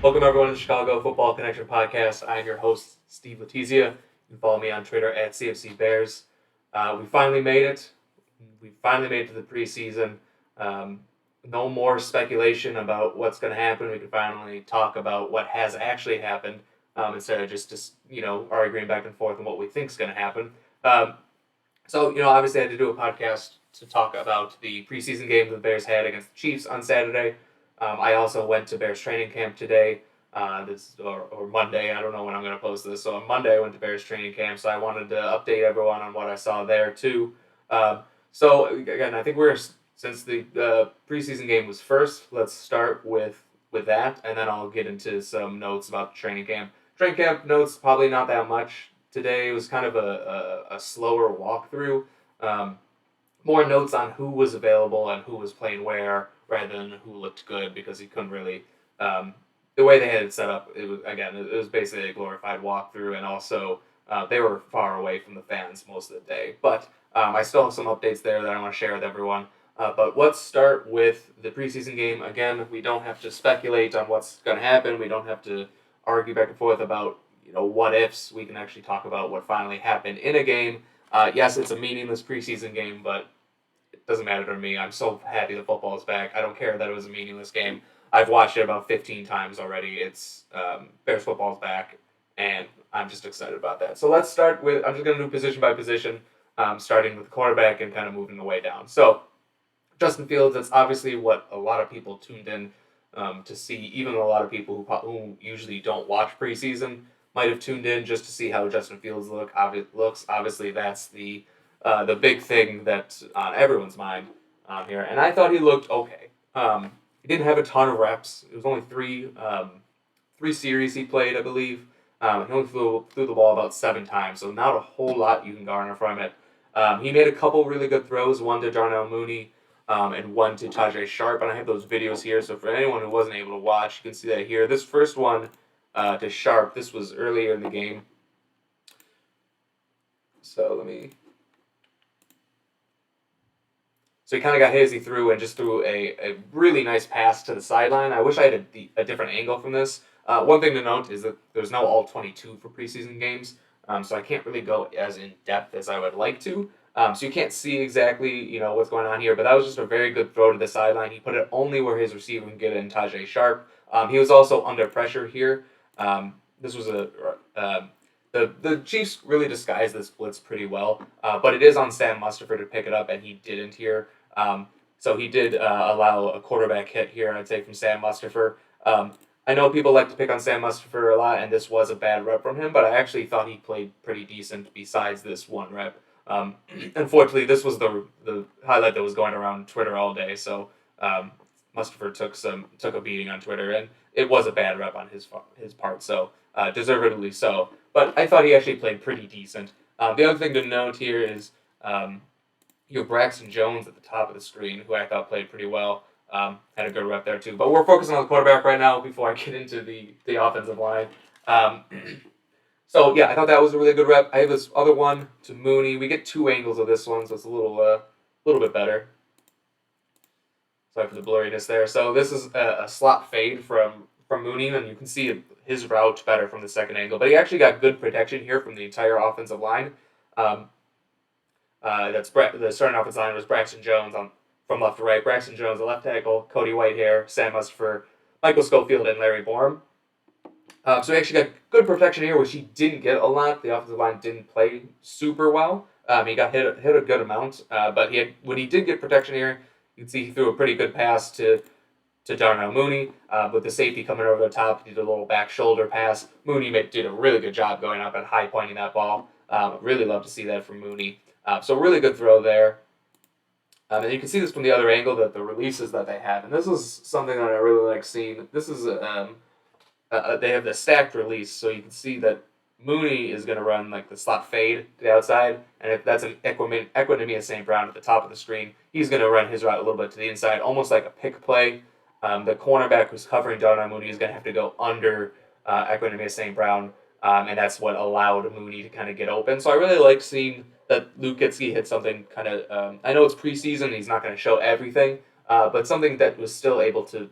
Welcome everyone to the Chicago Football Connection podcast. I am your host, Steve Letizia. You can follow me on Twitter at CFC Bears. We finally made it. We finally made it to the preseason. No more speculation about what's going to happen. We can finally talk about what has actually happened instead of just arguing back and forth on what we think is going to happen. Obviously I had to do a podcast to talk about the preseason game that the Bears had against the Chiefs on Saturday. I also went to Bears training camp today, or Monday. I don't know when I'm going to post this. So on Monday, I went to Bears training camp. So I wanted to update everyone on what I saw there too. Again, I think since the preseason game was first, let's start with that, and then I'll get into some notes about the training camp. Training camp notes, probably not that much today. It was kind of a slower walkthrough. More notes on who was available and who was playing where, rather than who looked good, because he couldn't really. The way they had it set up, it was basically a glorified walkthrough, and also they were far away from the fans most of the day. But I still have some updates there that I want to share with everyone. But let's start with the preseason game. Again, we don't have to speculate on what's going to happen. We don't have to argue back and forth about what ifs. We can actually talk about what finally happened in a game. Yes, it's a meaningless preseason game, but it doesn't matter to me. I'm so happy the football is back. I don't care that it was a meaningless game. I've watched it about 15 times already. It's Bears football's back, and I'm just excited about that. So let's start with, I'm just going to do position by position, starting with the quarterback and kind of moving the way down. So Justin Fields, that's obviously what a lot of people tuned in to see. Even a lot of people who usually don't watch preseason might have tuned in just to see how Justin Fields looks. Obviously, that's the big thing that's on everyone's mind here. And I thought he looked okay. He didn't have a ton of reps. It was only three series he played, I believe. He only threw the ball about 7 times, so not a whole lot you can garner from it. He made a couple really good throws, one to Darnell Mooney and one to Tajae Sharpe, and I have those videos here, so for anyone who wasn't able to watch, you can see that here. This first one to Sharpe, this was earlier in the game. So he kind of got hit as he threw and just threw a really nice pass to the sideline. I wish I had a different angle from this. One thing to note is that there's no all-22 for preseason games, so I can't really go as in-depth as I would like to. So you can't see exactly what's going on here, but that was just a very good throw to the sideline. He put it only where his receiver can get it in Tajae Sharpe. He was also under pressure here. This was the Chiefs really disguised this blitz pretty well, but it is on Sam Mustipher to pick it up, and he didn't here. So he did allow a quarterback hit here, I'd say, from Sam Mustipher. I know people like to pick on Sam Mustipher a lot, and this was a bad rep from him, but I actually thought he played pretty decent besides this one rep. Unfortunately, this was the highlight that was going around Twitter all day, so Mustipher took a beating on Twitter, and it was a bad rep on his part, so deservedly so. But I thought he actually played pretty decent. The other thing to note here is Braxton Jones at the top of the screen, who I thought played pretty well. Had a good rep there too. But we're focusing on the quarterback right now before I get into the offensive line. So yeah, I thought that was a really good rep. I have this other one to Mooney. We get 2 angles of this one, so it's a little bit better. Sorry for the blurriness there. So this is a slot fade from Mooney, and you can see his route better from the second angle. But he actually got good protection here from the entire offensive line. The starting offensive line was Braxton Jones from left to right. Braxton Jones, the left tackle, Cody Whitehair, Sam Mustipher, Michael Schofield, and Larry Borum. So he actually got good protection here, which he didn't get a lot. The offensive line didn't play super well. He got hit a good amount, but when he did get protection here, you can see he threw a pretty good pass to Darnell Mooney. With the safety coming over the top, he did a little back shoulder pass. Mooney did a really good job going up and high pointing that ball. Really love to see that from Mooney. So really good throw there. And you can see this from the other angle, that the releases that they have. And this is something that I really like seeing. This is they have the stacked release, so you can see that Mooney is going to run like the slot fade to the outside, and if that's an Equinemius St. Brown at the top of the screen, he's going to run his route a little bit to the inside, almost like a pick play. The cornerback who's covering Darnell Mooney is going to have to go under Equinemius St. Brown, and that's what allowed Mooney to kind of get open. So I really like seeing that Luke Getsky hit something kind of, I know it's preseason, he's not going to show everything, but something that was still able to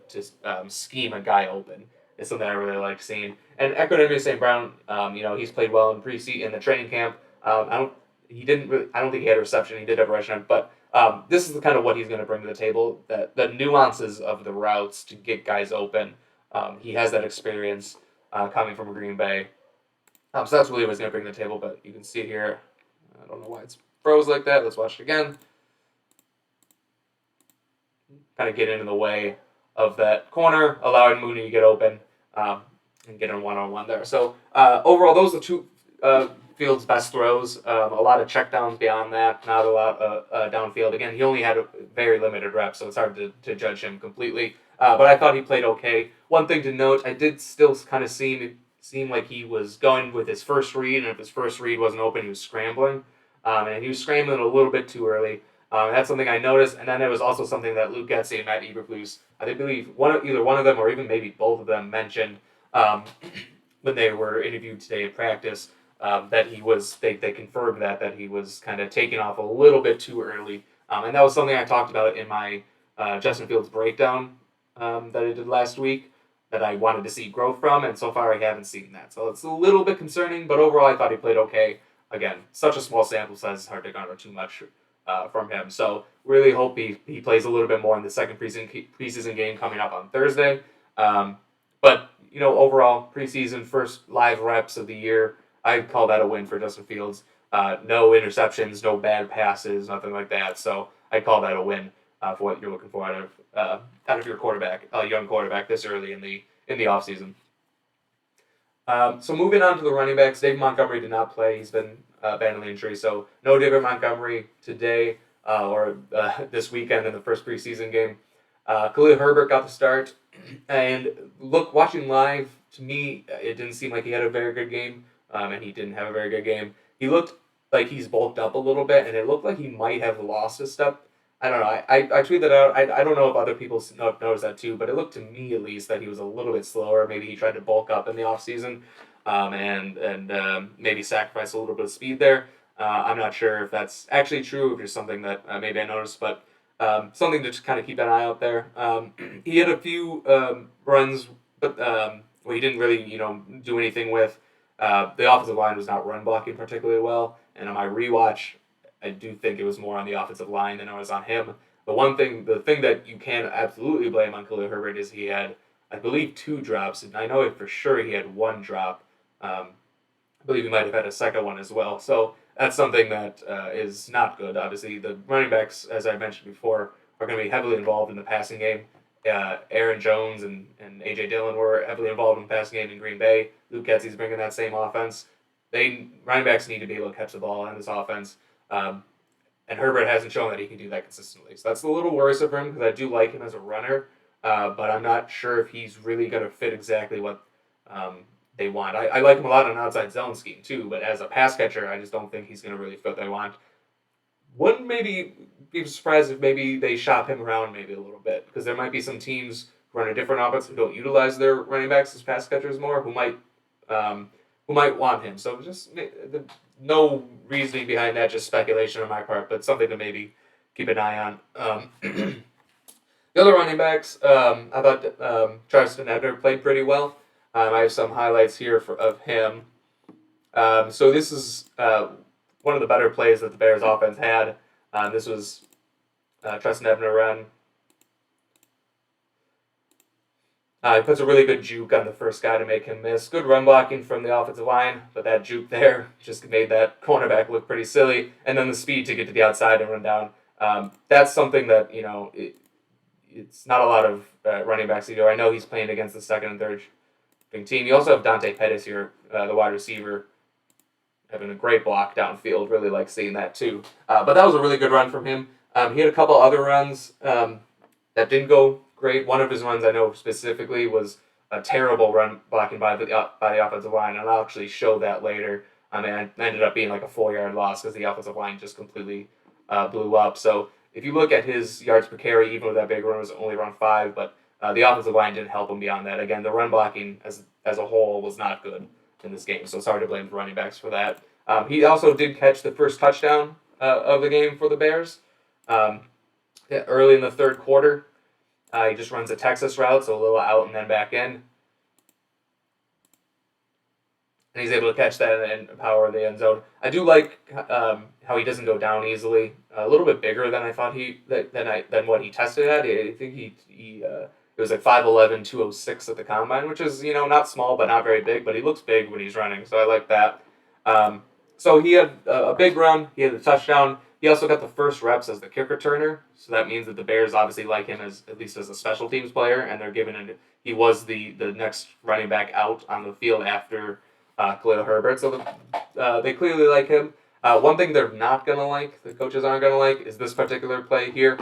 scheme a guy open is something I really like seeing. And Equinemius St. Brown, he's played well in preseason in the training camp. I don't think he had a reception. He did have a rushing, but this is the kind of what he's going to bring to the table. That the nuances of the routes to get guys open. He has that experience coming from Green Bay. So that's really what he's going to bring to the table. But you can see here. I don't know why it's froze like that. Let's watch it again. Kind of get into the way of that corner, allowing Mooney to get open and get in one-on-one there. So overall, those are the two Fields' best throws. A lot of checkdowns beyond that, not a lot downfield. Again, he only had a very limited reps, so it's hard to judge him completely. But I thought he played okay. One thing to note, I did still kind of seem like he was going with his first read, and if his first read wasn't open, he was scrambling. And he was scrambling a little bit too early. That's something I noticed, and then there was also something that Luke Getsy and Matt Eberflus, I believe either one of them or even maybe both of them mentioned when they were interviewed today at practice that they confirmed that he was kind of taking off a little bit too early, and that was something I talked about in my Justin Fields breakdown that I did last week that I wanted to see growth from, and so far I haven't seen that. So it's a little bit concerning, but overall I thought he played okay. Again, such a small sample size, it's hard to garner too much from him. So really hope he plays a little bit more in the second preseason game coming up on Thursday. But overall preseason first live reps of the year, I'd call that a win for Justin Fields. No interceptions, no bad passes, nothing like that. So I'd call that a win for what you're looking for out of your quarterback, a young quarterback this early in the offseason. So moving on to the running backs, David Montgomery did not play. He's been battling injury, so no David Montgomery today or this weekend in the first preseason game. Khalil Herbert got the start, and watching live, to me, it didn't seem like he had a very good game, and he didn't have a very good game. He looked like he's bulked up a little bit, and it looked like he might have lost his step. I don't know. I tweeted that out. I don't know if other people noticed that too, but it looked to me at least that he was a little bit slower. Maybe he tried to bulk up in the offseason and maybe sacrifice a little bit of speed there. I'm not sure if that's actually true, if it's something that maybe I noticed, but something to just kind of keep an eye out there. He had a few runs, but he didn't really do anything with. The offensive line was not run blocking particularly well, and on my rewatch, I do think it was more on the offensive line than it was on him. The thing that you can absolutely blame on Khalil Herbert is he had, I believe, 2 drops, and I know for sure he had 1 drop. I believe he might have had a second one as well. So that's something that is not good. Obviously, the running backs, as I mentioned before, are going to be heavily involved in the passing game. Aaron Jones and A.J. Dillon were heavily involved in the passing game in Green Bay. Luke Getsy's bringing that same offense. Running backs need to be able to catch the ball in this offense. And Herbert hasn't shown that he can do that consistently. So that's a little worrisome for him because I do like him as a runner, but I'm not sure if he's really going to fit exactly what they want. I like him a lot in an outside zone scheme too, but as a pass catcher, I just don't think he's going to really fit what they want. Wouldn't maybe be surprised if maybe they shop him around maybe a little bit because there might be some teams who run a different offense who don't utilize their running backs as pass catchers more who might want him. So just no reasoning behind that, just speculation on my part, but something to maybe keep an eye on. The other running backs, I thought Tristan Edner played pretty well. I have some highlights here of him. So this is one of the better plays that the Bears offense had. This was Tristan Edner run. He puts a really good juke on the first guy to make him miss. Good run blocking from the offensive line, but that juke there just made that cornerback look pretty silly. And then the speed to get to the outside and run down. That's something that, it's not a lot of running backs either. I know he's playing against the second and third string team. You also have Dante Pettis here, the wide receiver, having a great block downfield. Really like seeing that too. But that was a really good run from him. He had a couple other runs that didn't go great. One of his runs I know specifically was a terrible run blocking by the offensive line, and I'll actually show that later. It ended up being like a 4-yard loss because the offensive line just completely blew up. So if you look at his yards per carry, even with that big run, it was only around 5, but the offensive line didn't help him beyond that. Again, the run blocking as a whole was not good in this game, so it's hard to blame the running backs for that. He also did catch the first touchdown of the game for the Bears early in the third quarter. He just runs a Texas route, so a little out and then back in. and he's able to catch that and power the end zone. I do like how he doesn't go down easily. A little bit bigger than I thought than what he tested at. I think he it was like 5'11", 206 at the combine, which is not small but not very big. But he looks big when he's running, so I like that. So he had a big run. He had a touchdown. He also got the first reps as the kick returner, so that means that the Bears obviously like him as at least as a special teams player, and they're giving him. He was the next running back out on the field after Khalil Herbert, so they clearly like him. One thing they're not gonna like, the coaches aren't gonna like, is this particular play here.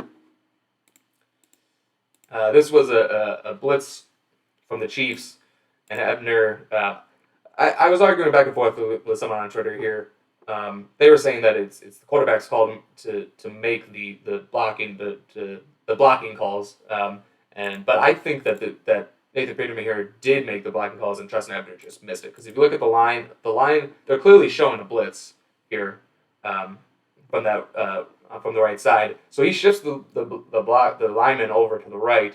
This was a blitz from the Chiefs, and Ebner. I was arguing back and forth with someone on Twitter here. They were saying that it's the quarterback's call to make the blocking the blocking calls, but I think that Nathan Peterman here did make the blocking calls and Treston Ebner just missed it, because if you look at the line they're clearly showing a blitz here from the right side, so he shifts the lineman over to the right,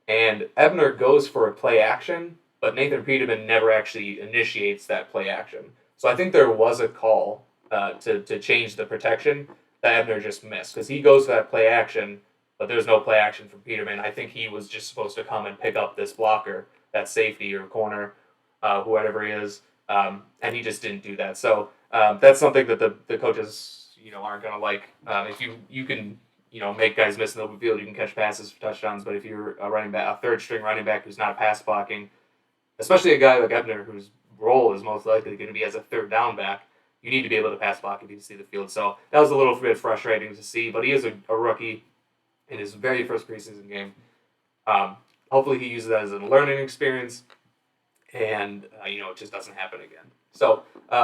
and Ebner goes for a play action, but Nathan Peterman never actually initiates that play action. So I think there was a call to change the protection that Ebner just missed, because he goes for that play action, but there's no play action from Peterman. I think he was just supposed to come and pick up this blocker, that safety or corner, whoever he is, and he just didn't do that. So that's something that the coaches aren't going to like. If you can make guys miss in the open field, you can catch passes for touchdowns, but if you're a third string running back who's not pass blocking, especially a guy like Ebner whose role is most likely going to be as a third down back, you need to be able to pass block if you see the field. So that was a little bit frustrating to see, but he is a rookie in his very first preseason game. Hopefully he uses that as a learning experience, and it just doesn't happen again. So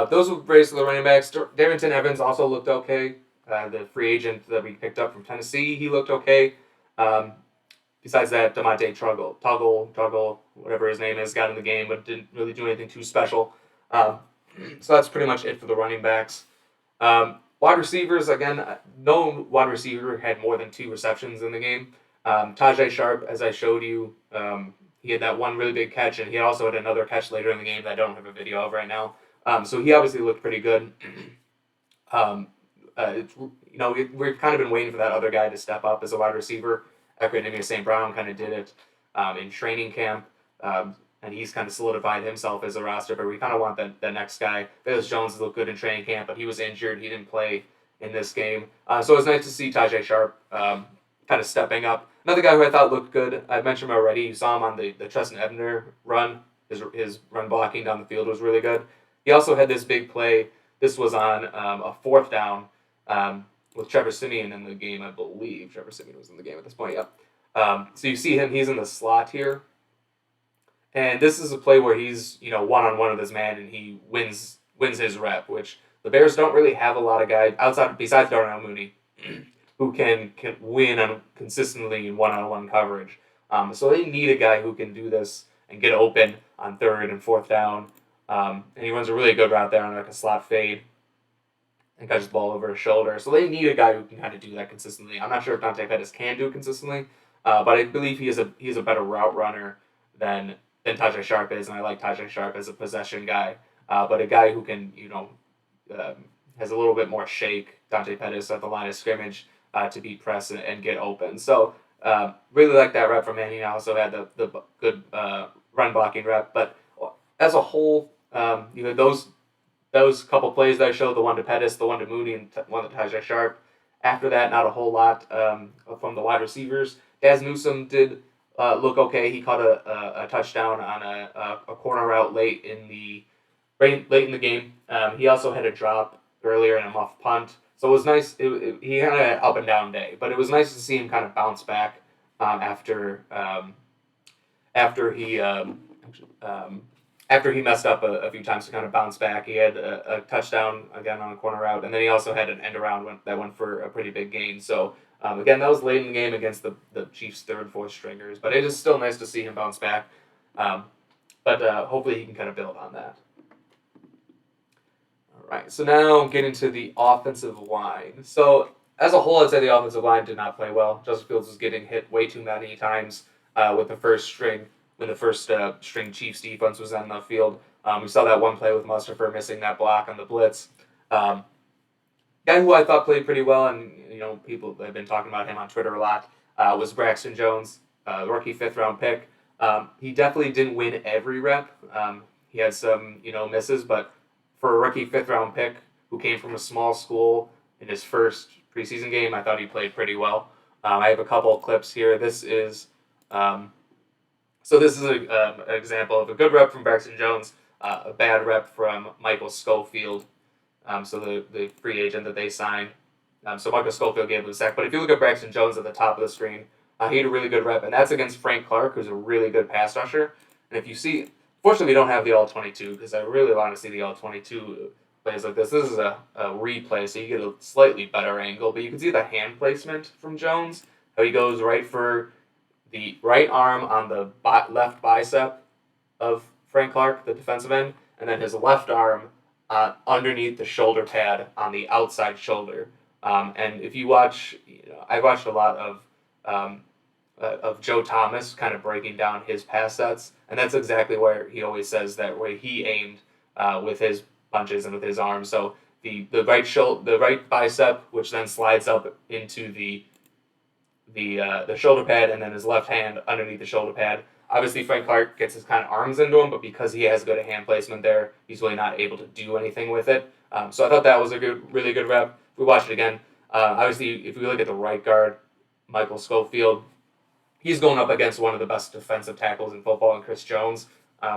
those were raised to the running backs. Darrington Evans also looked okay. The free agent that we picked up from Tennessee, he looked okay. Besides that, DeMonte Tuggle, whatever his name is, got in the game, but didn't really do anything too special. So that's pretty much it for the running backs. Wide receivers, again, no wide receiver had more than 2 receptions in the game. Tajae Sharpe, as I showed you, he had that one really big catch, and he also had another catch later in the game that I don't have a video of right now. So he obviously looked pretty good. We've kind of been waiting for that other guy to step up as a wide receiver. Equanimeous St. Brown kind of did it in training camp, and he's kind of solidified himself as a roster, but we kind of want the next guy. Bayless Jones looked good in training camp, but he was injured. He didn't play in this game. So it was nice to see Tajae Sharpe kind of stepping up. Another guy who I thought looked good, I mentioned him already. You saw him on the Treston Ebner run. His run blocking down the field was really good. He also had this big play. This was on a 4th down with Trevor Siemian in the game, I believe. Trevor Siemian was in the game at this point, yep. So you see him, he's in the slot here. And this is a play where he's, one-on-one with his man, and he wins his rep, which the Bears don't really have a lot of guys, besides Darnell Mooney, who can win consistently in one-on-one coverage. So they need a guy who can do this and get open on 3rd and 4th down. And he runs a really good route there on like a slot fade and catches the ball over his shoulder. So they need a guy who can kind of do that consistently. I'm not sure if Dante Pettis can do it consistently, but I believe he is a better route runner than Tajae Sharpe is, and I like Tajae Sharpe as a possession guy. But a guy who can, has a little bit more shake, Dante Pettis at the line of scrimmage to beat press and get open. So really like that rep from him. He also had the good run blocking rep. But as a whole, those couple plays that I showed, the one to Pettis, the one to Mooney, and one to Tajae Sharpe. After that, not a whole lot from the wide receivers. Daz Newsome did look okay. He caught a touchdown on a corner route late in the game. He also had a drop earlier and a muff punt. So it was nice. He had an up and down day, but it was nice to see him kind of bounce back after he messed up a few times to kind of bounce back. He had a touchdown again on a corner route, and then he also had an end around that went for a pretty big gain. So again, that was late in the game against the Chiefs' 3rd, 4th stringers, but it is still nice to see him bounce back. But hopefully he can kind of build on that. All right, so now get into the offensive line. So as a whole, I'd say the offensive line did not play well. Justin Fields was getting hit way too many times with the first string when the first string Chiefs defense was on the field. We saw that one play with Mustafa missing that block on the blitz. Guy who I thought played pretty well, and people have been talking about him on Twitter a lot, was Braxton Jones, rookie 5th-round pick. He definitely didn't win every rep. He had some misses, but for a rookie 5th-round pick who came from a small school in his first preseason game, I thought he played pretty well. I have a couple of clips here. This is an example of a good rep from Braxton Jones, a bad rep from Michael Schofield. So the free agent that they signed. So Michael Schofield gave him a sack. But if you look at Braxton Jones at the top of the screen, he had a really good rep, and that's against Frank Clark, who's a really good pass rusher. And if you see, fortunately, we don't have the All-22 because I really want to see the All-22 plays like this. This is a replay, so you get a slightly better angle. But you can see the hand placement from Jones, how he goes right for the right arm on the left bicep of Frank Clark, the defensive end, and then his left arm underneath the shoulder pad on the outside shoulder. And if you watch, I've watched a lot of Joe Thomas kind of breaking down his pass sets, and that's exactly where he always says that way he aimed with his punches and with his arms. So the right bicep, which then slides up into the shoulder pad, and then his left hand underneath the shoulder pad. Obviously, Frank Clark gets his kind of arms into him, but because he has good hand placement there, he's really not able to do anything with it. So I thought that was a really good rep. If we watch it again, obviously, if we look at the right guard, Michael Schofield, he's going up against one of the best defensive tackles in football, in Chris Jones.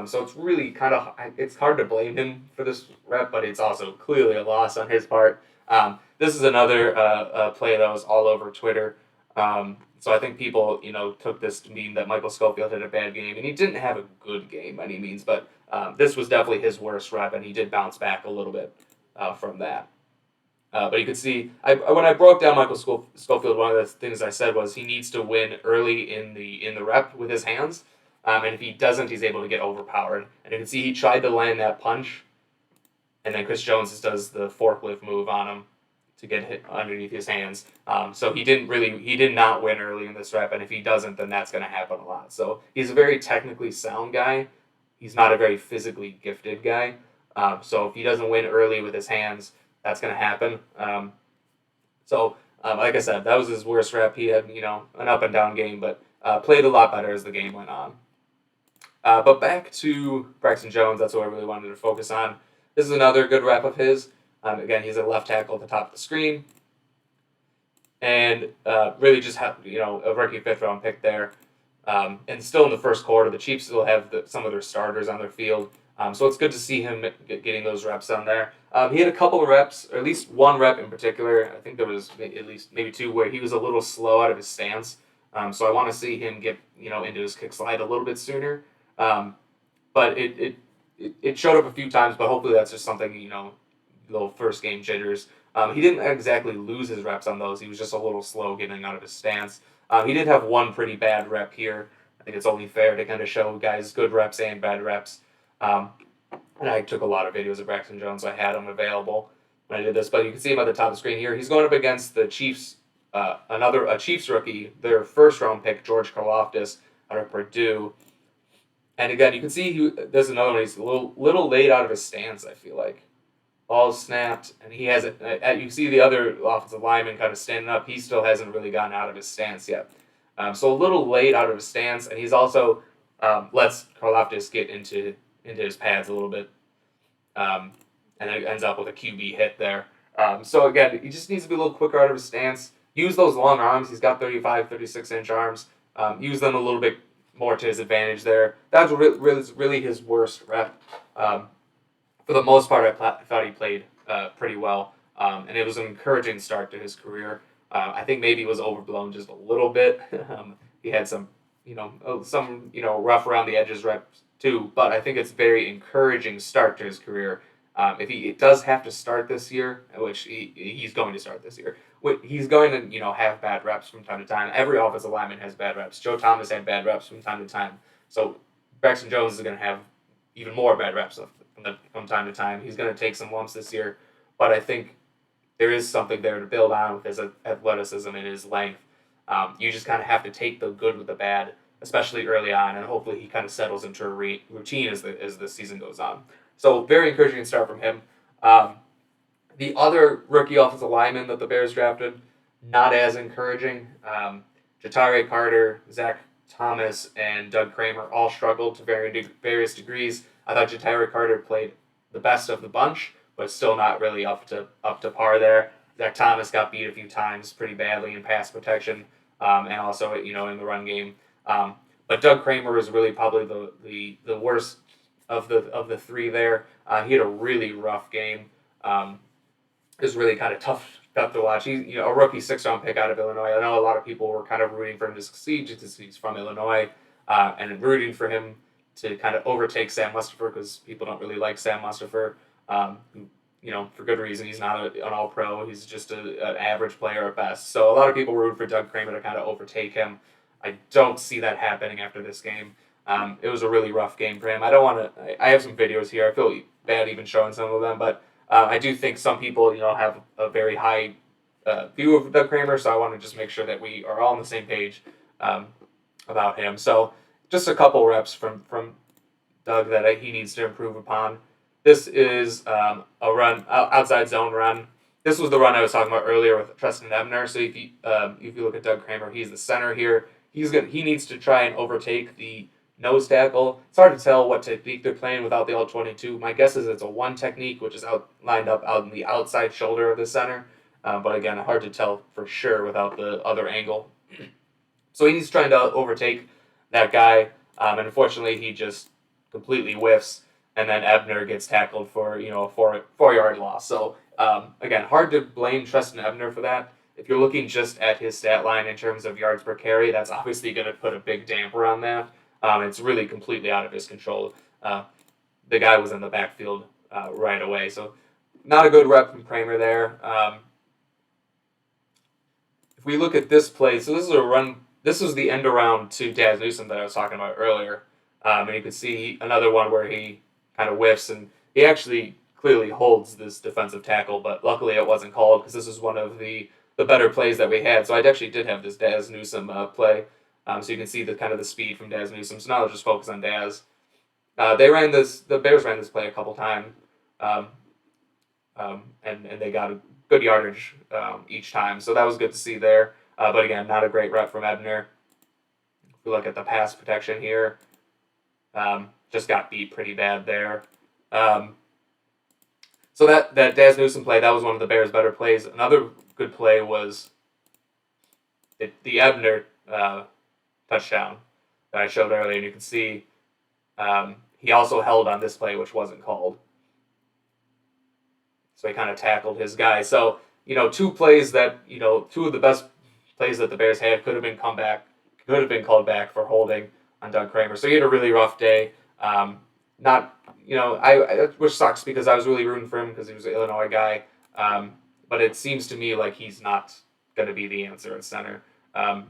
So it's really it's hard to blame him for this rep, but it's also clearly a loss on his part. This is another play that was all over Twitter. So I think people, took this to mean that Michael Schofield had a bad game, and he didn't have a good game by any means, but this was definitely his worst rep, and he did bounce back a little bit from that. But you could see, when I broke down Michael Schofield, one of the things I said was he needs to win early in the rep with his hands, and if he doesn't, he's able to get overpowered. And you can see he tried to land that punch, and then Chris Jones just does the forklift move on him to get hit underneath his hands. So he did not win early in this rep, and if he doesn't, then that's going to happen a lot. So he's a very technically sound guy. He's not a very physically gifted guy. So if he doesn't win early with his hands, that's going to happen. Like I said, that was his worst rep. He had, an up and down game, but played a lot better as the game went on. But back to Braxton Jones, that's what I really wanted to focus on. This is another good rep of his. Again, he's a left tackle at the top of the screen. And really just have, a rookie 5th-round pick there. And still in the first quarter, the Chiefs still have some of their starters on their field. So it's good to see him getting those reps on there. He had a couple of reps, or at least one rep in particular. I think there was at least maybe two where he was a little slow out of his stance. So I want to see him get into his kick slide a little bit sooner. But it showed up a few times, but hopefully that's just something, little first game jitters. He didn't exactly lose his reps on those. He was just a little slow getting out of his stance. He did have one pretty bad rep here. I think it's only fair to kind of show guys good reps and bad reps. And I took a lot of videos of Braxton Jones, so I had them available when I did this. But you can see him at the top of the screen here. He's going up against the Chiefs, a Chiefs rookie, their 1st-round pick, George Karlaftis, out of Purdue. And again, you can see there's another one. He's a little late out of his stance, I feel like. Ball snapped, and he hasn't. You see the other offensive lineman kind of standing up. He still hasn't really gotten out of his stance yet. So a little late out of his stance, and he's also lets Karlaftis get into his pads a little bit, and then it ends up with a QB hit there. So again, he just needs to be a little quicker out of his stance. Use those long arms. He's got 35, 36-inch arms. Use them a little bit more to his advantage there. That was really his worst rep. For the most part, I thought he played pretty well, and it was an encouraging start to his career. I think maybe it was overblown just a little bit. He had some rough around the edges reps too, but I think it's a very encouraging start to his career. If he does have to start this year, which he's going to start this year, he's going to have bad reps from time to time. Every offensive lineman has bad reps. Joe Thomas had bad reps from time to time. So Braxton Jones is going to have even more bad reps from time to time. He's going to take some lumps this year, but I think there is something there to build on with his athleticism and his length. You just kind of have to take the good with the bad. especially early on, and hopefully he kind of settles into a routine as the season goes on. So very encouraging start from him. Um, the other rookie offensive lineman that the Bears drafted, not as encouraging. Jatari Carter, Zach Thomas, and Doug Kramer all struggled to various degrees. I thought Jatari Carter played the best of the bunch, but still not really up to par there. Zach Thomas got beat a few times pretty badly in pass protection, and also in the run game. But Doug Kramer was really probably the worst of the three there. He had a really rough game. It was really kind of tough to watch. He's a rookie 6th-round pick out of Illinois. I know a lot of people were kind of rooting for him to succeed just because he's from Illinois, and rooting for him to kind of overtake Sam Mustipher because people don't really like Sam Mustipher. For good reason. He's not an all-pro. He's just an average player at best. So a lot of people root for Doug Kramer to kind of overtake him. I don't see that happening after this game. It was a really rough game for him. I don't want to. I have some videos here. I feel bad even showing some of them, but I do think some people, have a very high view of Doug Kramer, so I want to just make sure that we are all on the same page about him. So just a couple reps from Doug that he needs to improve upon. This is a run, outside zone run. This was the run I was talking about earlier with Treston Ebner. So if you look at Doug Kramer, he's the center here. He needs to try and overtake the nose tackle. It's hard to tell what technique they're playing without the L22. My guess is it's a one technique, which is lined up out in the outside shoulder of the center. But again, hard to tell for sure without the other angle. So he's trying to overtake that guy, and unfortunately he just completely whiffs, and then Ebner gets tackled for a 4-yard loss. So again, hard to blame Treston Ebner for that. If you're looking just at his stat line in terms of yards per carry, that's obviously going to put a big damper on that. It's really completely out of his control. The guy was in the backfield right away, so not a good rep from Kramer there. If we look at this play, so this is a run. This was the end around to Daz Newsome that I was talking about earlier, and you can see another one where he kind of whiffs, and he actually clearly holds this defensive tackle, but luckily it wasn't called because this is one of the better plays that we had. So I actually did have this Daz Newsome play. So you can see the kind of the speed from Daz Newsome. So now I'll just focus on Daz. The Bears ran this play a couple times, and they got a good yardage each time. So that was good to see there. But again, not a great rep from Ebner. If we look at the pass protection here, just got beat pretty bad there. So that Daz Newsome play, that was one of the Bears' better plays. Another good play was the Ebner touchdown that I showed earlier, and you can see he also held on this play, which wasn't called. So he kind of tackled his guy. So, two plays that, two of the best plays that the Bears had could have been called back for holding on Doug Kramer. So he had a really rough day. Which sucks because I was really rooting for him because he was an Illinois guy. But it seems to me like he's not going to be the answer at center.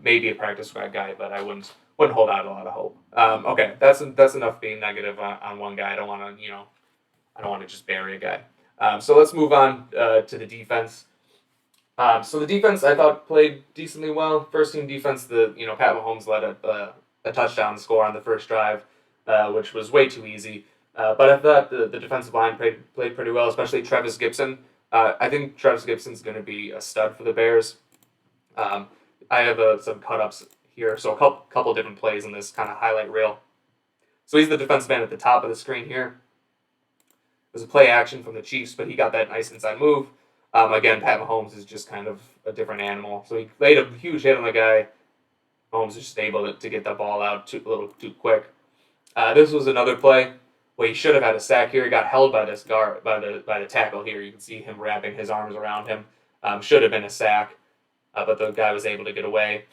Maybe a practice squad guy, but I wouldn't hold out a lot of hope. Okay, that's enough being negative on one guy. I don't want to just bury a guy. So let's move on to the defense. So the defense I thought played decently well. First team defense, Pat Mahomes led a touchdown score on the first drive, which was way too easy. But I thought the defensive line played pretty well, especially Trevis Gibson. I think Trevis Gibson's going to be a stud for the Bears. I have some cut-ups here, so a couple different plays in this kind of highlight reel. So he's the defensive end at the top of the screen here. It was a play action from the Chiefs, but he got that nice inside move. Again, Pat Mahomes is just kind of a different animal. So he laid a huge hit on the guy. Mahomes is just able to get the ball out a little too quick. This was another play where he should have had a sack here. He got held by this guard, by the tackle here. You can see him wrapping his arms around him. Should have been a sack, but the guy was able to get away.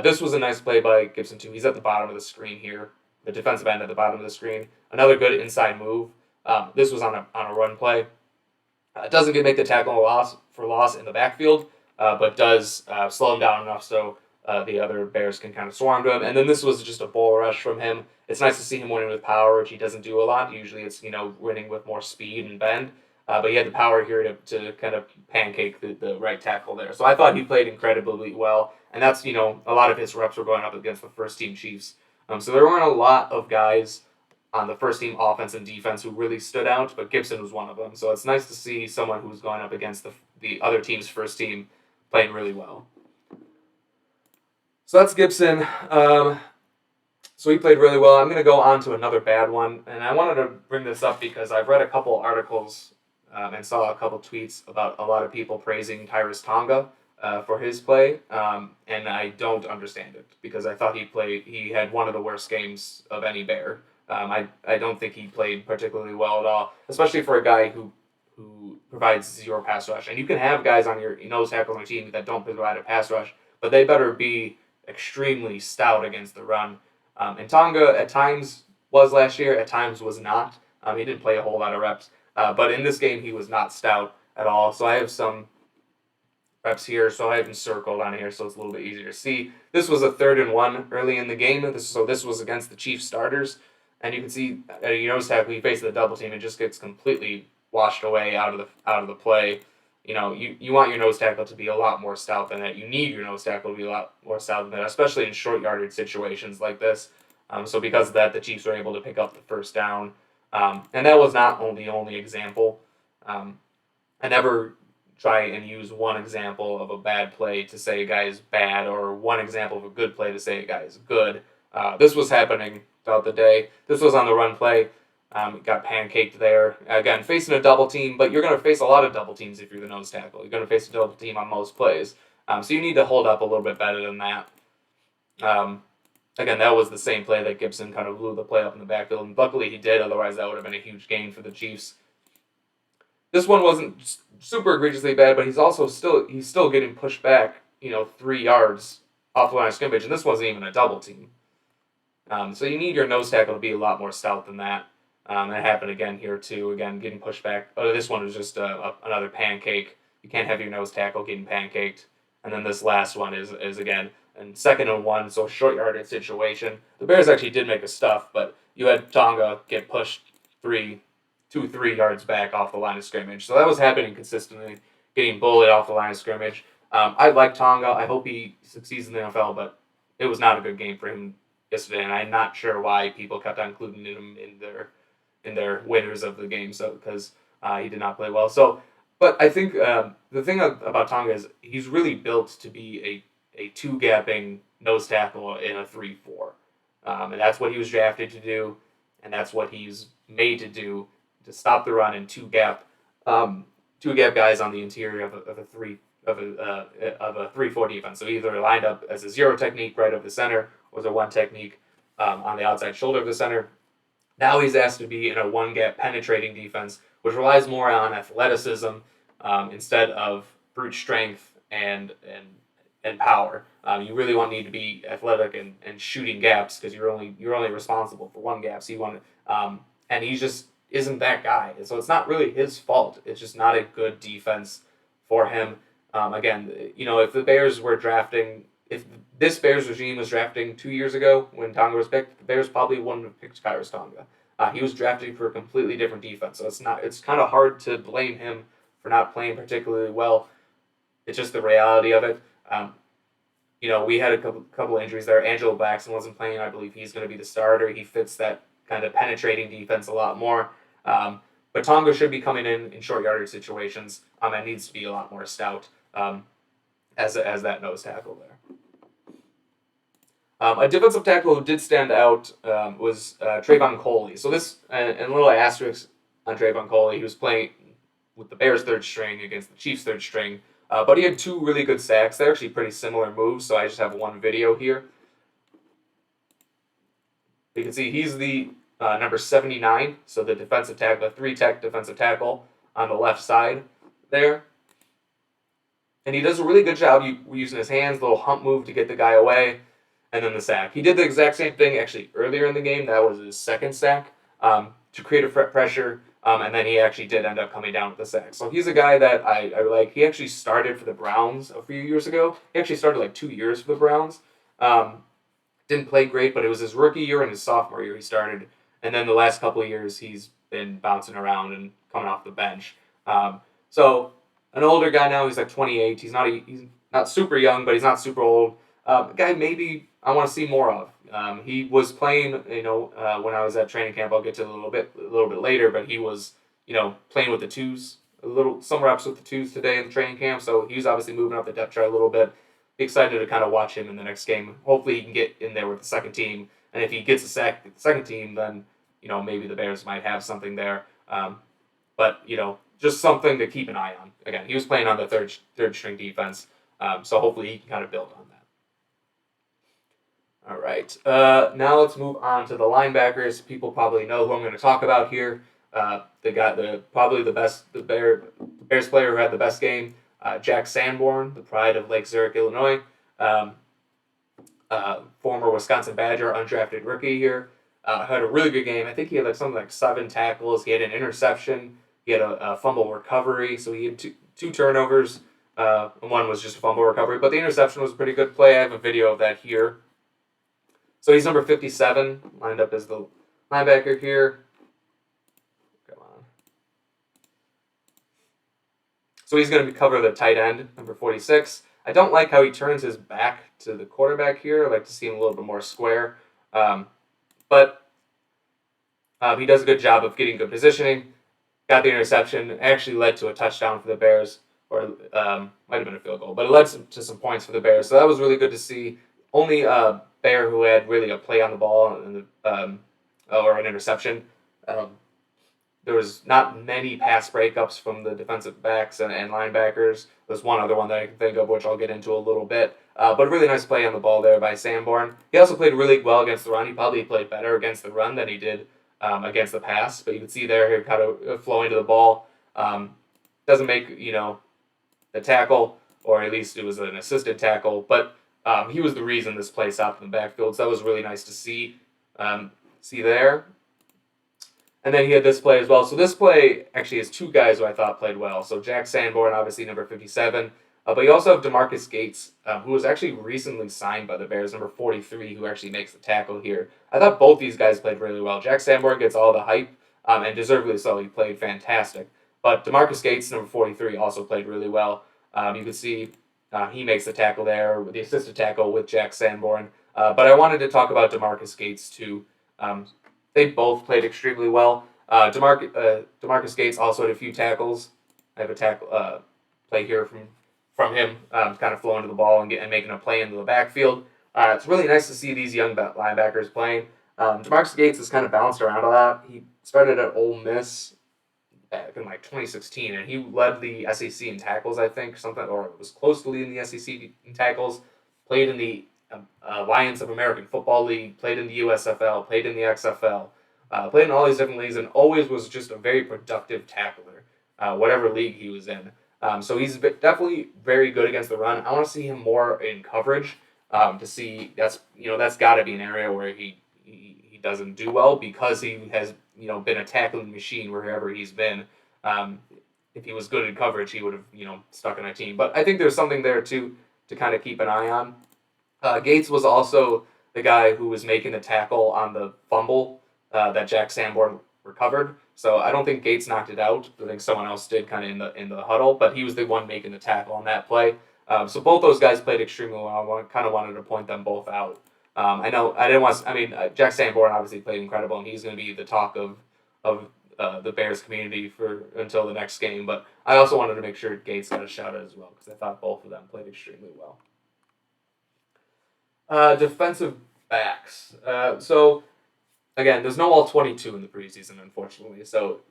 This was a nice play by Gibson too. He's at the bottom of the screen here. The defensive end at the bottom of the screen. Another good inside move. This was on a run play. It doesn't make the tackle for loss in the backfield, but does slow him down enough so the other Bears can kind of swarm to him. And then this was just a bull rush from him. It's nice to see him winning with power, which he doesn't do a lot. Usually it's winning with more speed and bend. but he had the power here to kind of pancake the right tackle there. So I thought he played incredibly well, and that's a lot of his reps were going up against the first team Chiefs. So there weren't a lot of guys on the first team offense and defense who really stood out, but Gibson was one of them. So it's nice to see someone who's going up against the other team's first team playing really well. So that's Gibson. So he played really well. I'm going to go on to another bad one, and I wanted to bring this up because I've read a couple articles and saw a couple tweets about a lot of people praising Tyrus Tonga for his play, and I don't understand it because I thought he had one of the worst games of any Bear. I don't think he played particularly well at all, especially for a guy who provides zero pass rush. And you can have guys on your nose tackles on your team that don't provide a pass rush, but they better be extremely stout against the run. And Tonga at times was last year, at times was not. He didn't play a whole lot of reps, but in this game he was not stout at all. So I have some reps here, so I have them circled on here, so it's a little bit easier to see. This was a 3rd and 1 early in the game. So this was against the Chiefs starters, and you can see you notice how he faces the double team and just gets completely washed away out of the play. You want your nose tackle to be a lot more stout than that. You need your nose tackle to be a lot more stout than that, especially in short yardage situations like this. So because of that, the Chiefs were able to pick up the first down. And that was not the only example. I never try and use one example of a bad play to say a guy is bad or one example of a good play to say a guy is good. This was happening throughout the day. This was on the run play. Got pancaked there. Again, facing a double team, but you're going to face a lot of double teams if you're the nose tackle. You're going to face a double team on most plays. So you need to hold up a little bit better than that. Again, that was the same play that Gibson kind of blew the play up in the backfield, and luckily he did, otherwise that would have been a huge gain for the Chiefs. This one wasn't super egregiously bad, but he's still getting pushed back, 3 yards off the line of scrimmage, and this wasn't even a double team. So you need your nose tackle to be a lot more stout than that. That happened again here too. Again, getting pushed back. Oh, this one was just another pancake. You can't have your nose tackle getting pancaked. And then this last one is again and 2nd and 1, so a short yardage situation. The Bears actually did make a stuff, but you had Tonga get pushed 3 yards back off the line of scrimmage. So that was happening consistently, getting bullied off the line of scrimmage. I like Tonga. I hope he succeeds in the NFL, but it was not a good game for him yesterday, and I'm not sure why people kept on including him in their winners of the game. So because he did not play well. So, but I think the thing about Tonga is he's really built to be a 2-gapping nose tackle in a 3-4, and that's what he was drafted to do, and that's what he's made to do, to stop the run and 2-gap guys on the interior of a 3-4 defense. So either lined up as a 0 technique right of the center, or the 1 technique on the outside shoulder of the center. Now he's asked to be in a 1-gap penetrating defense, which relies more on athleticism instead of brute strength and power. You really need to be athletic and shooting gaps because you're only responsible for 1 gap. So you want and he just isn't that guy. So it's not really his fault. It's just not a good defense for him. Again, if the Bears were drafting, if this Bears regime was drafting 2 years ago when Tonga was picked, the Bears probably wouldn't have picked Tyrus Tonga. He was drafted for a completely different defense, so it's kind of hard to blame him for not playing particularly well. It's just the reality of it. We had a couple injuries there. Angelo Braxton wasn't playing. I believe he's going to be the starter. He fits that kind of penetrating defense a lot more. But Tonga should be coming in short yardage situations and needs to be a lot more stout as that nose tackle there. A defensive tackle who did stand out was Trayvon Coley. So this, and a little asterisk on Trayvon Coley, he was playing with the Bears' 3rd string against the Chiefs' 3rd string, but he had 2 really good sacks. They're actually pretty similar moves, so I just have one video here. You can see he's the number 79, so the defensive tackle, the 3-tech defensive tackle on the left side there. And he does a really good job using his hands, little hump move to get the guy away, and then the sack. He did the exact same thing actually earlier in the game. That was his 2nd sack to create a pressure, and then he actually did end up coming down with the sack. So he's a guy that I like. He actually started for the Browns a few years ago. He actually started like 2 years for the Browns. Didn't play great, but it was his rookie year and his sophomore year he started. And then the last couple of years he's been bouncing around and coming off the bench. So an older guy now. He's like 28. He's not super young, but he's not super old. Guy maybe I want to see more of. He was playing, when I was at training camp. I'll get to it a little bit later, but he was, playing with the twos, some reps with the twos today in the training camp. So he was obviously moving up the depth chart a little bit. Be excited to kind of watch him in the next game. Hopefully he can get in there with the second team, and if he gets a sack with the second team, then maybe the Bears might have something there. But just something to keep an eye on. Again, he was playing on the third string defense, so hopefully he can kind of build on that. All right, now let's move on to the linebackers. People probably know who I'm going to talk about here. Probably the Bears player who had the best game, Jack Sanborn, the pride of Lake Zurich, Illinois, former Wisconsin Badger, undrafted rookie here. Had a really good game. I think he had something like 7 tackles. He had an interception. He had a fumble recovery. So he had two turnovers. One was just a fumble recovery, but the interception was a pretty good play. I have a video of that here. So he's number 57, lined up as the linebacker here. Come on. So he's going to cover the tight end, number 46. I don't like how he turns his back to the quarterback here. I like to see him a little bit more square. But he does a good job of getting good positioning. Got the interception. Actually led to a touchdown for the Bears, or might have been a field goal, but it led to some points for the Bears. So that was really good to see. Only Bear who had really a play on the ball or an interception. There was not many pass breakups from the defensive backs and linebackers. There's one other one that I can think of, which I'll get into a little bit. But a really nice play on the ball there by Sanborn. He also played really well against the run. He probably played better against the run than he did against the pass. But you can see there, he kind of flowing to the ball. Doesn't make, the tackle, or at least it was an assisted tackle. But he was the reason this play stopped in the backfield. So that was really nice to see. See there. And then he had this play as well. So this play actually has 2 guys who I thought played well. So Jack Sanborn, obviously number 57. But you also have DeMarcus Gates, who was actually recently signed by the Bears, number 43, who actually makes the tackle here. I thought both these guys played really well. Jack Sanborn gets all the hype, and deservedly so. He played fantastic. But DeMarcus Gates, number 43, also played really well. You can see he makes the tackle there, the assisted tackle with Jack Sanborn. But I wanted to talk about DeMarcus Gates, too. They both played extremely well. DeMarcus Gates also had a few tackles. I have a tackle play here from him, kind of flowing to the ball and making a play into the backfield. It's really nice to see these young linebackers playing. DeMarcus Gates has kind of bounced around a lot. He started at Ole Miss back in 2016, and he led the SEC in tackles, I think, or was close to leading the SEC in tackles. Played in the Alliance of American Football League, played in the USFL, played in the XFL, played in all these different leagues, and always was just a very productive tackler, whatever league he was in. So he's definitely very good against the run. I want to see him more in coverage to see that's got to be an area where he doesn't do well, because he has been a tackling machine wherever he's been. If he was good in coverage, he would have stuck in a team. But I think there's something there too to kind of keep an eye on. Gates was also the guy who was making the tackle on the fumble that Jack Sanborn recovered. So I don't think Gates knocked it out. I think someone else did kind of in the huddle, but he was the one making the tackle on that play. So both those guys played extremely well. I kind of wanted to point them both out. Jack Sanborn obviously played incredible, and he's going to be the talk of the Bears community until the next game. But I also wanted to make sure Gates got a shout out as well, because I thought both of them played extremely well. Defensive backs. So again, there's no all 22 in the preseason, unfortunately. So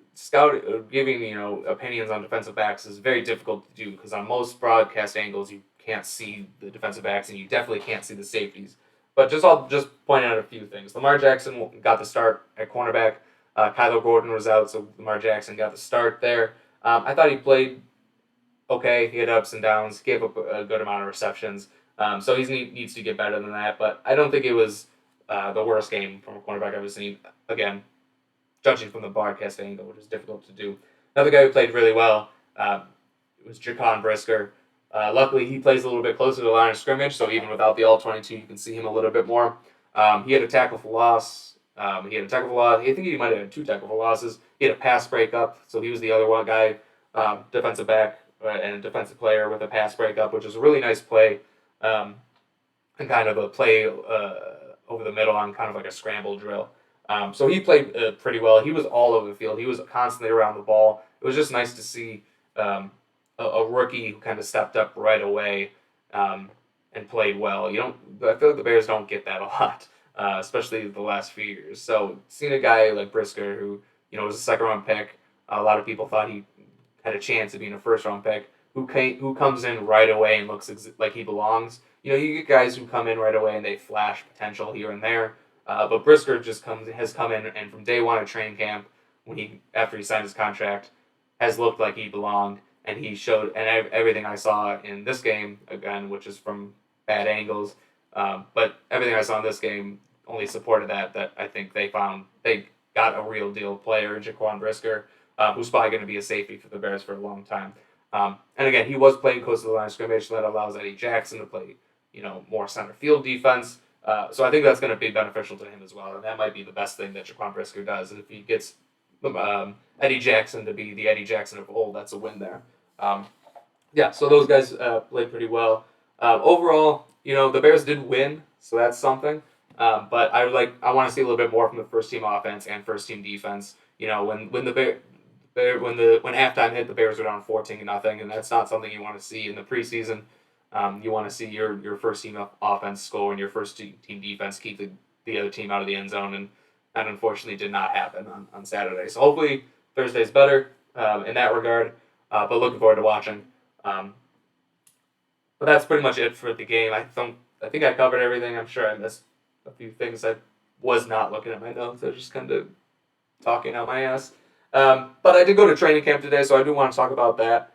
giving opinions on defensive backs is very difficult to do, because on most broadcast angles you can't see the defensive backs, and you definitely can't see the safeties. But I'll just point out a few things. Lamar Jackson got the start at cornerback. Kyler Gordon was out, so Lamar Jackson got the start there. I thought he played okay. He had ups and downs. Gave up a good amount of receptions. So he needs to get better than that. But I don't think it was the worst game from a cornerback I've ever seen. Again, judging from the broadcast angle, which is difficult to do. Another guy who played really well was Jaquan Brisker. Luckily, he plays a little bit closer to the line of scrimmage, so even without the all-22, you can see him a little bit more. He had a tackle for loss. I think he might have had 2 tackle for losses. He had a pass breakup, so he was the other one guy defensive back and a defensive player with a pass breakup, which was a really nice play, and kind of a play over the middle on kind of like a scramble drill. So he played pretty well. He was all over the field. He was constantly around the ball. It was just nice to see a rookie who kind of stepped up right away and played well. I feel like the Bears don't get that a lot, especially the last few years. So seeing a guy like Brisker, who was a second round pick, a lot of people thought he had a chance of being a first round pick, who comes in right away and looks like he belongs. You get guys who come in right away and they flash potential here and there. But Brisker has come in and from day one at training camp, after he signed his contract, has looked like he belonged, and he showed, and everything I saw in this game, again, which is from bad angles, but everything I saw in this game only supported that I think they got a real deal player in Jaquan Brisker, who's probably going to be a safety for the Bears for a long time. And again, he was playing close to the line of scrimmage, so that allows Eddie Jackson to play more center field defense. So I think that's going to be beneficial to him as well, and that might be the best thing that Jaquan Brisker does. If he gets Eddie Jackson to be the Eddie Jackson of old, that's a win there. So those guys played pretty well. Overall, the Bears did win, so that's something. But I want to see a little bit more from the first team offense and first team defense. When halftime hit, the Bears were down 14-0, and that's not something you want to see in the preseason. You want to see your first team offense score and your first team defense keep the other team out of the end zone, and that unfortunately did not happen on Saturday. So hopefully Thursday's better in that regard, but looking forward to watching. But that's pretty much it for the game. I think I covered everything. I'm sure I missed a few things. I was not looking at my notes. I was just kind of talking out my ass. But I did go to training camp today, so I do want to talk about that.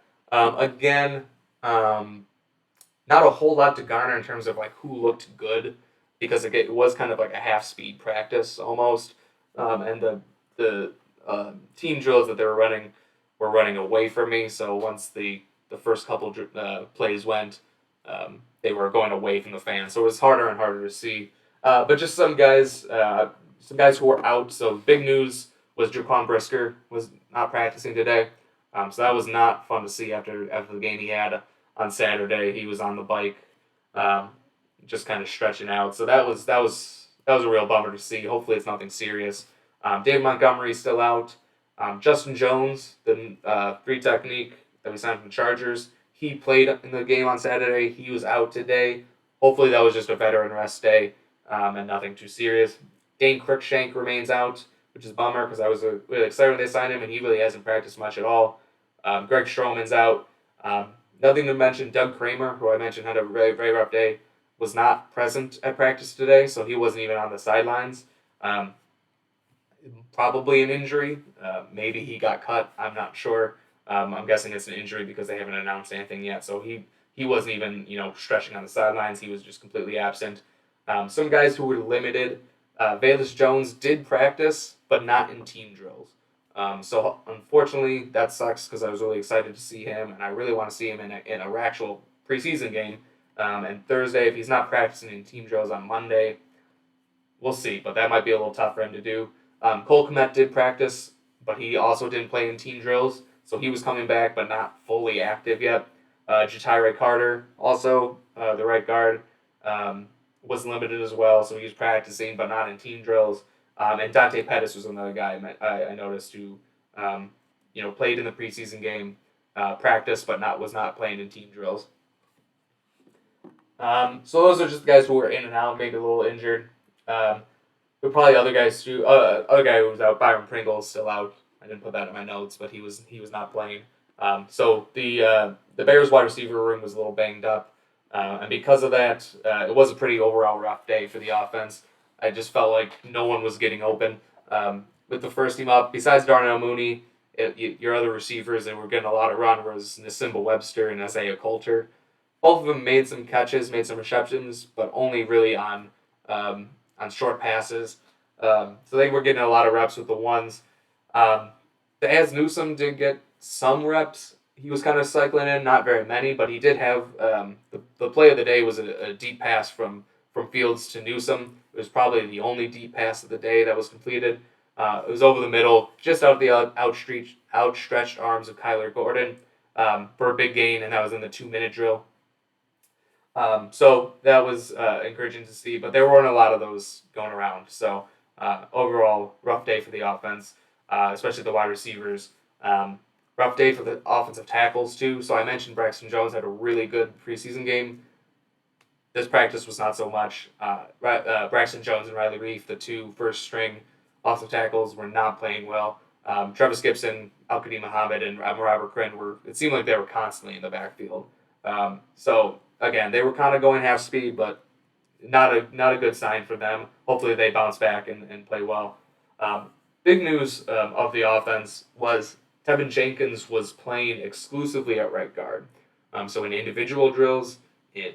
Not a whole lot to garner in terms of like who looked good, because it was kind of like a half-speed practice almost, and the team drills that they were running away from me. So once the first couple plays went, they were going away from the fans, so it was harder and harder to see. But just some guys who were out. So big news was Jaquan Brisker was not practicing today. So that was not fun to see after the game he had on Saturday. He was on the bike, just kind of stretching out. So that was a real bummer to see. Hopefully it's nothing serious. David Montgomery's still out. Justin Jones, the 3 technique that we signed from the Chargers, he played in the game on Saturday. He was out today. Hopefully that was just a veteran rest day and nothing too serious. Dane Cruikshank remains out, which is a bummer because I was really excited when they signed him, and he really hasn't practiced much at all. Greg Stroman's out. Nothing to mention, Doug Kramer, who I mentioned had a very, very rough day, was not present at practice today, so he wasn't even on the sidelines. Probably an injury. Maybe he got cut. I'm not sure. I'm guessing it's an injury because they haven't announced anything yet, so he wasn't even stretching on the sidelines. He was just completely absent. Some guys who were limited. Velus Jones did practice, but not in team drills. So unfortunately, that sucks because I was really excited to see him, and I really want to see him in an actual preseason game. And Thursday, if he's not practicing in team drills on Monday, we'll see. But that might be a little tough for him to do. Cole Kmet did practice, but he also didn't play in team drills, so he was coming back, but not fully active yet. Jatire Carter, also the right guard, was limited as well, so he was practicing, but not in team drills. And Dante Pettis was another guy I noticed who, played in the preseason game, practiced, but was not playing in team drills. So those are just the guys who were in and out, maybe a little injured. But probably other guys too. Other guy who was out, Byron Pringle, is still out. I didn't put that in my notes, but he was not playing. So the Bears wide receiver room was a little banged up, and because of that, it was a pretty overall rough day for the offense. I just felt like no one was getting open. With the first team up, besides Darnell Mooney, your other receivers that were getting a lot of run was Nisimba Webster and Isaiah Coulter. Both of them made some catches, made some receptions, but only really on short passes. So they were getting a lot of reps with the ones. As Newsome did get some reps. He was kind of cycling in, not very many, but he did have the play of the day was a deep pass from Fields to Newsome. It was probably the only deep pass of the day that was completed. It was over the middle, just out of the outstretched arms of Kyler Gordon for a big gain, and that was in the 2-minute drill. So that was encouraging to see, but there weren't a lot of those going around. So overall, rough day for the offense, especially the wide receivers. Rough day for the offensive tackles too. So I mentioned Braxton Jones had a really good preseason game. This practice was not so much. Braxton Jones and Riley Reif, the two first string offensive tackles, were not playing well. Travis Gibson, Al-Qadim Muhammad, and Robert Quinn it seemed like they were constantly in the backfield. So again, they were kind of going half speed, but not a good sign for them. Hopefully they bounce back and play well. Big news of the offense was Tevin Jenkins was playing exclusively at right guard. So in individual drills, in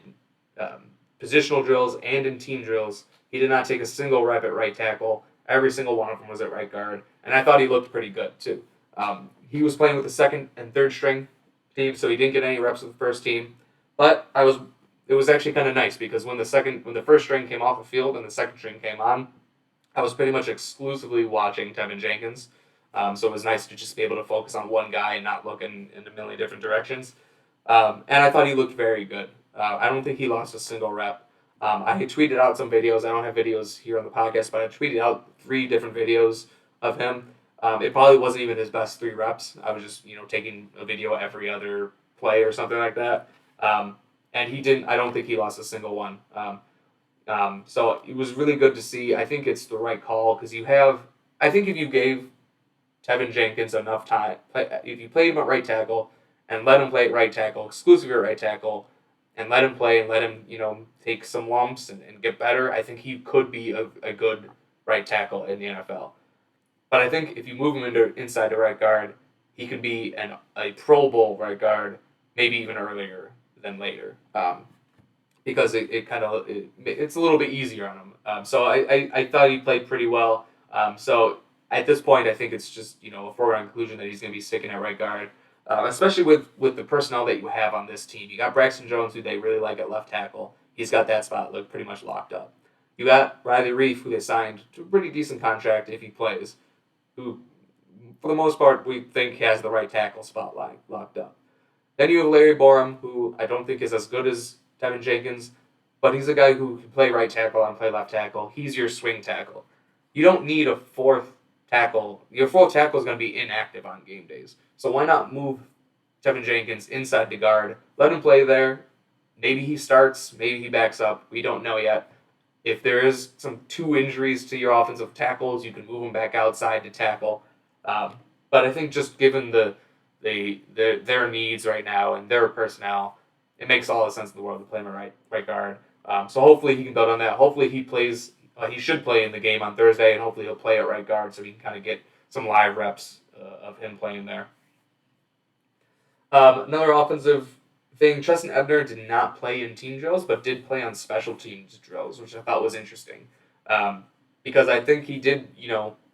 positional drills, and in team drills, he did not take a single rep at right tackle. Every single one of them was at right guard, and I thought he looked pretty good too. He was playing with the second and third string team, so he didn't get any reps with the first team. But it was actually kind of nice because when the first string came off the field and the second string came on, I was pretty much exclusively watching Tevin Jenkins. So it was nice to just be able to focus on one guy and not look in a million different directions. And I thought he looked very good. I don't think he lost a single rep. I had tweeted out some videos. I don't have videos here on the podcast, but I tweeted out 3 different videos of him. It probably wasn't even his best 3 reps. I was just taking a video every other play or something like that. And he didn't. I don't think he lost a single one. So it was really good to see. I think it's the right call because I think if you gave Tevin Jenkins enough time, if you played him at right tackle and let him play at right tackle, exclusively at right tackle, and let him play and let him take some lumps and get better, I think he could be a good right tackle in the NFL. But I think if you move him inside the right guard, he could be a Pro Bowl right guard, maybe even earlier than later, because it's a little bit easier on him. So I thought he played pretty well. So at this point, I think it's just a foregone conclusion that he's going to be sticking at right guard, especially with the personnel that you have on this team. You got Braxton Jones, who they really like at left tackle. He's got that spot pretty much locked up. You got Riley Reif, who they signed to a pretty decent contract if he plays, who for the most part we think has the right tackle spot locked up. Then you have Larry Borum, who I don't think is as good as Tevin Jenkins, but he's a guy who can play right tackle and play left tackle. He's your swing tackle. You don't need a fourth tackle. Your fourth tackle is going to be inactive on game days. So why not move Tevin Jenkins inside the guard? Let him play there. Maybe he starts. Maybe he backs up. We don't know yet. If there is some 2 injuries to your offensive tackles, you can move them back outside to tackle. But I think just given their needs right now and their personnel, it makes all the sense in the world to play him at right guard. So hopefully he can build on that. Hopefully he plays. He should play in the game on Thursday, and hopefully he'll play at right guard so we can kind of get some live reps of him playing there. Another offensive thing, Treston Ebner did not play in team drills, but did play on special teams drills, which I thought was interesting. Because I think he did,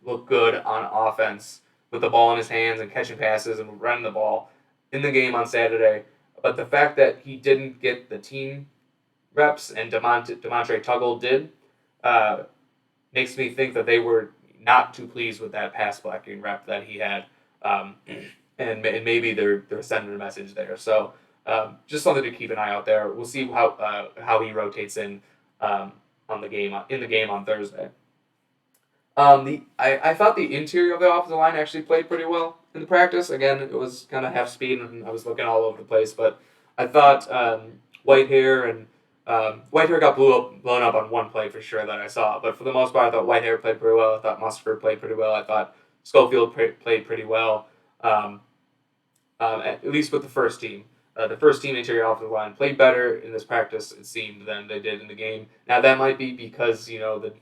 look good on offense with the ball in his hands and catching passes and running the ball in the game on Saturday. But the fact that he didn't get the team reps and Demontre Tuggle did, makes me think that they were not too pleased with that pass blocking rep that he had, and maybe they're sending a message there. So just something to keep an eye out there. We'll see how he rotates in the game on Thursday. I thought the interior of the offensive line actually played pretty well in the practice. Again, it was kind of half speed and I was looking all over the place, but I thought Whitehair got blown up on one play for sure that I saw, but for the most part, I thought Whitehair played pretty well. I thought Musford played pretty well. I thought Schofield played pretty well, at least with the first team. The first team interior offensive line played better in this practice, it seemed, than they did in the game. Now, that might be because, the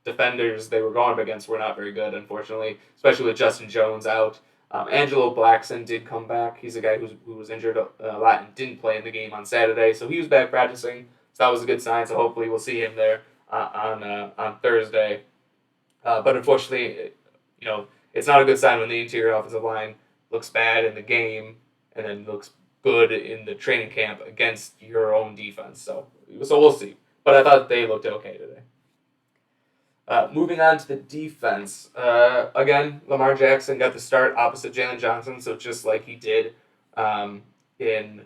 defenders they were going up against were not very good, unfortunately, especially with Justin Jones out. Angelo Blackson did come back. He's a guy who was injured a lot and didn't play in the game on Saturday, so he was back practicing. So that was a good sign. So hopefully we'll see him there on Thursday. But unfortunately, it's not a good sign when the interior offensive line looks bad in the game and then looks good in the training camp against your own defense. So we'll see. But I thought they looked okay today. Moving on to the defense. Again, Lamar Jackson got the start opposite Jalen Johnson, so just like he did um, in,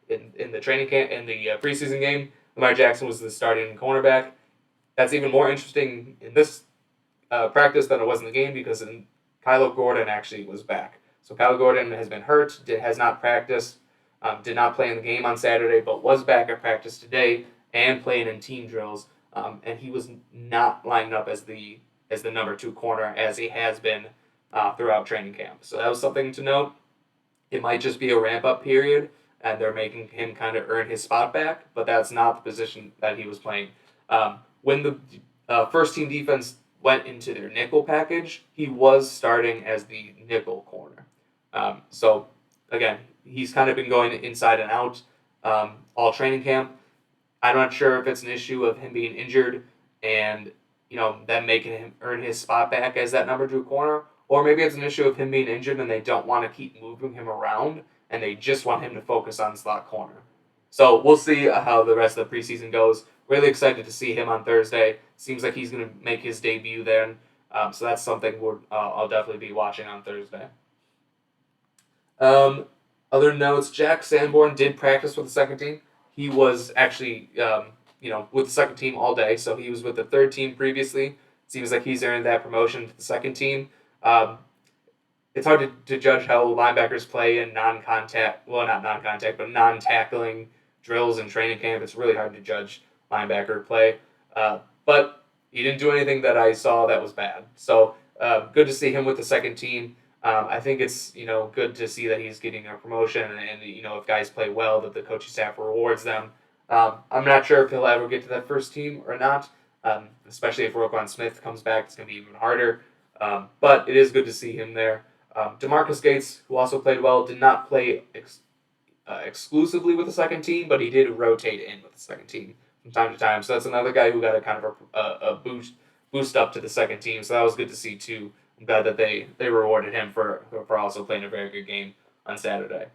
in the training camp in the preseason game, Lamar Jackson was the starting cornerback. That's even more interesting in this practice than it was in the game because Kylo Gordon actually was back. So Kylo Gordon has been hurt, has not practiced, did not play in the game on Saturday, but was back at practice today and playing in team drills. And he was not lined up as the number 2 corner as he has been throughout training camp. So that was something to note. It might just be a ramp up period, and they're making him kind of earn his spot back, but that's not the position that he was playing. When the first team defense went into their nickel package, he was starting as the nickel corner. So again, he's kind of been going inside and out all training camp. I'm not sure if it's an issue of him being injured and them making him earn his spot back as that number 2 corner, or maybe it's an issue of him being injured and they don't want to keep moving him around and they just want him to focus on slot corner. So we'll see how the rest of the preseason goes. Really excited to see him on Thursday. Seems like he's going to make his debut then. So that's something I'll definitely be watching on Thursday. Other notes, Jack Sanborn did practice with the second team. He was actually, with the second team all day. So he was with the third team previously. Seems like he's earned that promotion to the second team. It's hard to judge how linebackers play in non-contact, well, not non-contact, but non-tackling drills in training camp. It's really hard to judge linebacker play. But he didn't do anything that I saw that was bad. So good to see him with the second team. I think it's good to see that he's getting a promotion, and if guys play well, that the coaching staff rewards them. I'm not sure if he'll ever get to that first team or not. Especially if Roquan Smith comes back, it's going to be even harder. But it is good to see him there. DeMarcus Gates, who also played well, did not play exclusively with the second team, but he did rotate in with the second team from time to time. So that's another guy who got a kind of a boost up to the second team. So that was good to see too. I'm glad that they rewarded him for also playing a very good game on Saturday.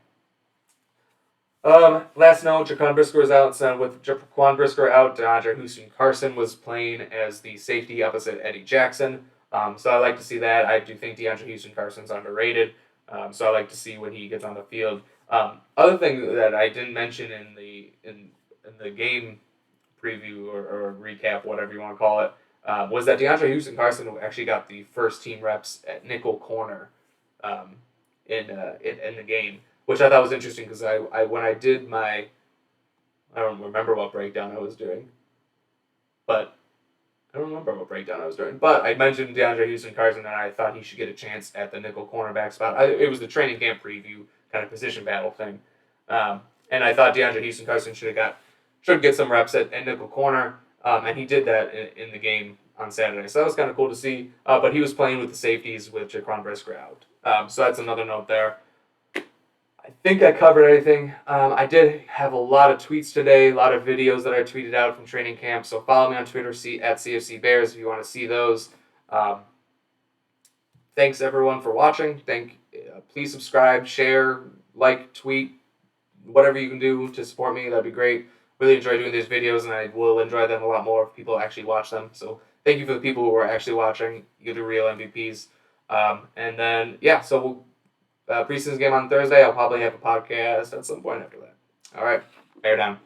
Last note, Jaquan Brisker was out. So with Jaquan Brisker out, DeAndre Houston-Carson was playing as the safety opposite Eddie Jackson. So I like to see that. I do think DeAndre Houston-Carson's underrated. So I like to see when he gets on the field. Other thing that I didn't mention in the game preview or recap, whatever you want to call it, was that DeAndre Houston-Carson actually got the first team reps at nickel corner in the game, which I thought was interesting because when I did I don't remember what breakdown I was doing, but I mentioned DeAndre Houston-Carson and I thought he should get a chance at the nickel cornerback spot. It was the training camp preview kind of position battle thing, and I thought DeAndre Houston-Carson should get some reps at nickel corner, and he did that in the game on Saturday. So that was kind of cool to see. But he was playing with the safeties with Jaquan Brisker out. So that's another note there. I think I covered everything. I did have a lot of tweets today, a lot of videos that I tweeted out from training camp. So follow me on Twitter, at CFC Bears, if you want to see those. Thanks everyone for watching. Please subscribe, share, like, tweet, whatever you can do to support me. That'd be great. Really enjoy doing these videos, and I will enjoy them a lot more if people actually watch them. So thank you for the people who are actually watching. You're the real MVPs. And then, so we'll preseason game on Thursday. I'll probably have a podcast at some point after that. All right, bear down.